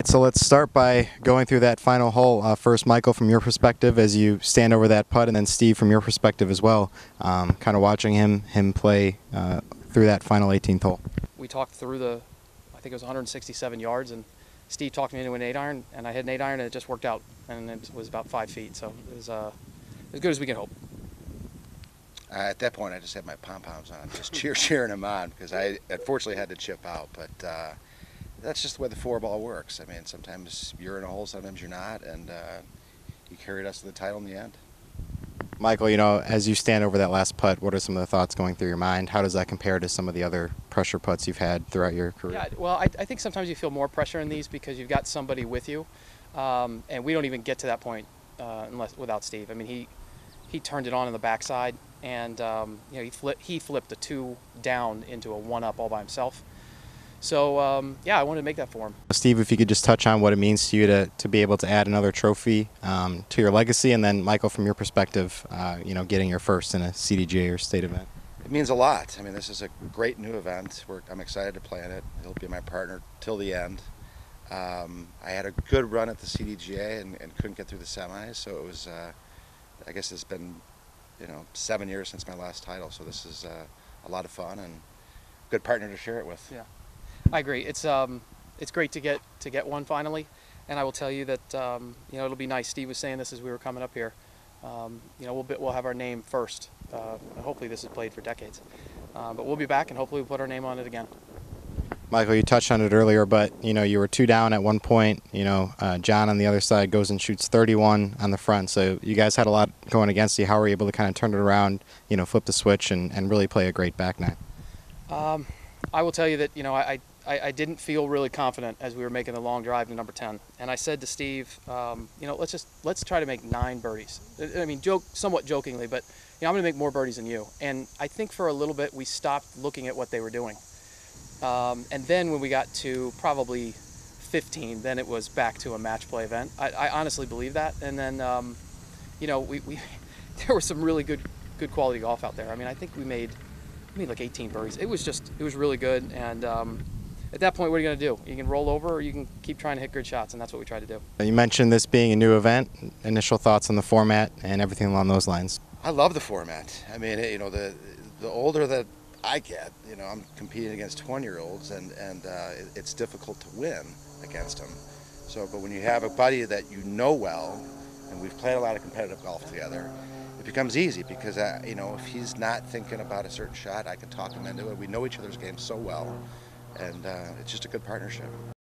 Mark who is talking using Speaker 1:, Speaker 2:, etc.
Speaker 1: So let's start by going through that final hole. First, Michael, from your perspective as you stand over that putt, and then Steve, from your perspective as well, kind of watching him play through that final 18th hole.
Speaker 2: We talked through I think it was 167 yards, and Steve talked me into an 8-iron, and I hit an 8-iron, and it just worked out, and it was about 5 feet, so it was as good as we can hope.
Speaker 3: At that point, I just had my pom-poms on, just cheering him on, because I unfortunately had to chip out, but that's just the way the four-ball works. I mean, sometimes you're in a hole, sometimes you're not, and he carried us to the title in the end.
Speaker 1: Michael, you know, as you stand over that last putt, what are some of the thoughts going through your mind? How does that compare to some of the other pressure putts you've had throughout your career?
Speaker 2: Yeah, well, I think sometimes you feel more pressure in these because you've got somebody with you, and we don't even get to that point without Steve. I mean, he turned it on the backside, and you know, he flipped a 2 down into a 1 up all by himself. So yeah, I wanted to make that for him.
Speaker 1: Steve, if you could just touch on what it means to you to be able to add another trophy to your legacy, and then Michael, from your perspective, you know, getting your first in a CDGA or state event.
Speaker 3: It means a lot. I mean, this is a great new event. I'm excited to play in it. He'll be my partner till the end. I had a good run at the CDGA and couldn't get through the semis, so it was, I guess it's been, you know, 7 years since my last title, so this is a lot of fun and a good partner to share it with.
Speaker 2: Yeah, I agree. It's great to get one finally, and I will tell you that you know, it'll be nice. Steve was saying this as we were coming up here. You know, we'll have our name first. Hopefully this is played for decades, but we'll be back, and hopefully we'll put our name on it again.
Speaker 1: Michael, you touched on it earlier, but you know, you were 2 down at one point. You know, John on the other side goes and shoots 31 on the front, so you guys had a lot going against you. How were you able to kind of turn it around, you know, flip the switch and really play a great back nine?
Speaker 2: I will tell you that, you know, I didn't feel really confident as we were making the long drive to number 10, and I said to Steve, you know, let's try to make 9 birdies. I mean, somewhat jokingly, but you know, I'm going to make more birdies than you. And I think for a little bit we stopped looking at what they were doing, and then when we got to probably 15, then it was back to a match play event. I honestly believe that. And then you know, we there was some really good quality golf out there. I mean, I think we made like 18 birdies. It was really good, and at that point, what are you going to do? You can roll over, or you can keep trying to hit good shots, and that's what we try to do.
Speaker 1: You mentioned this being a new event. Initial thoughts on the format and everything along those lines?
Speaker 3: I love the format. I mean, you know, the older that I get, you know, I'm competing against 20-year-olds, and it's difficult to win against them. So, but when you have a buddy that you know well, and we've played a lot of competitive golf together, it becomes easy because, you know, if he's not thinking about a certain shot, I can talk him into it. We know each other's games so well, and it's just a good partnership.